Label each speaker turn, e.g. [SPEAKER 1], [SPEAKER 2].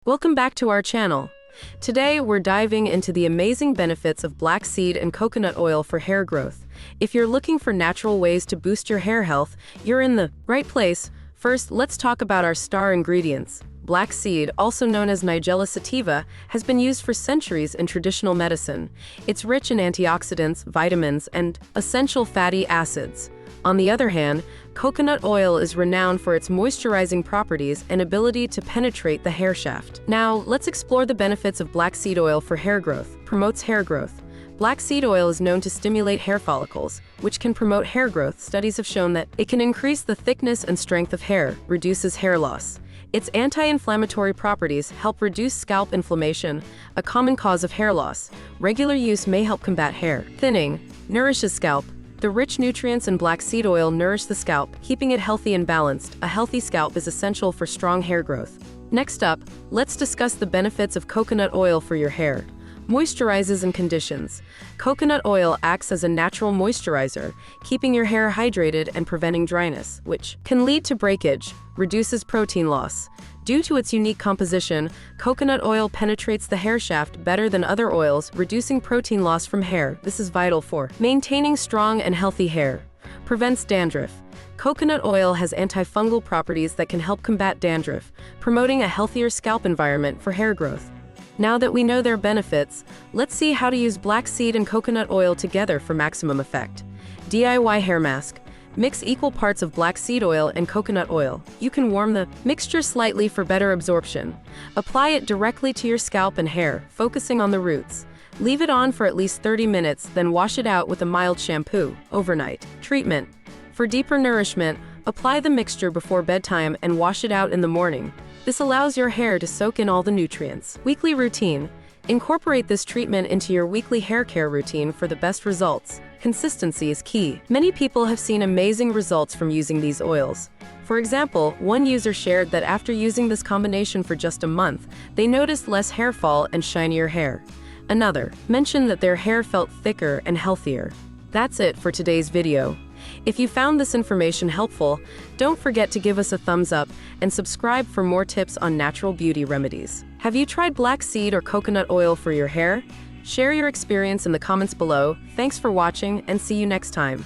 [SPEAKER 1] Welcome back to our channel. Today we're diving into the amazing benefits of black seed and coconut oil for hair growth. If you're looking for natural ways to boost your hair health, you're in the right place. First, let's talk about our star ingredients. Black seed, also known as Nigella sativa, has been used for centuries in traditional medicine. It's rich in antioxidants, vitamins, and essential fatty acids. On the other hand, coconut oil is renowned for its moisturizing properties and ability to penetrate the hair shaft. Now, let's explore the benefits of black seed oil for hair growth. Promotes hair growth. Black seed oil is known to stimulate hair follicles, which can promote hair growth. Studies have shown that it can increase the thickness and strength of hair, reduces hair loss. Its anti-inflammatory properties help reduce scalp inflammation, a common cause of hair loss. Regular use may help combat hair thinning. Nourishes scalp. The rich nutrients in black seed oil nourish the scalp, keeping it healthy and balanced. A healthy scalp is essential for strong hair growth. Next up, let's discuss the benefits of coconut oil for your hair. Moisturizes and conditions. Coconut oil acts as a natural moisturizer, keeping your hair hydrated and preventing dryness, which can lead to breakage. Reduces protein loss. Due to its unique composition, coconut oil penetrates the hair shaft better than other oils, reducing protein loss from hair. This is vital for maintaining strong and healthy hair. Prevents dandruff. Coconut oil has antifungal properties that can help combat dandruff, promoting a healthier scalp environment for hair growth. Now that we know their benefits, let's see how to use black seed and coconut oil together for maximum effect. DIY hair mask. Mix equal parts of black seed oil and coconut oil. You can warm the mixture slightly for better absorption. Apply it directly to your scalp and hair, focusing on the roots. Leave it on for at least 30 minutes, then wash it out with a mild shampoo. Overnight. Treatment. For deeper nourishment, apply the mixture before bedtime and wash it out in the morning. This allows your hair to soak in all the nutrients. Weekly routine. Incorporate this treatment into your weekly hair care routine for the best results. Consistency is key. Many people have seen amazing results from using these oils. For example, one user shared that after using this combination for just a month, they noticed less hair fall and shinier hair. Another mentioned that their hair felt thicker and healthier. That's it for today's video. If you found this information helpful, don't forget to give us a thumbs up and subscribe for more tips on natural beauty remedies. Have you tried black seed or coconut oil for your hair? Share your experience in the comments below. Thanks for watching and see you next time.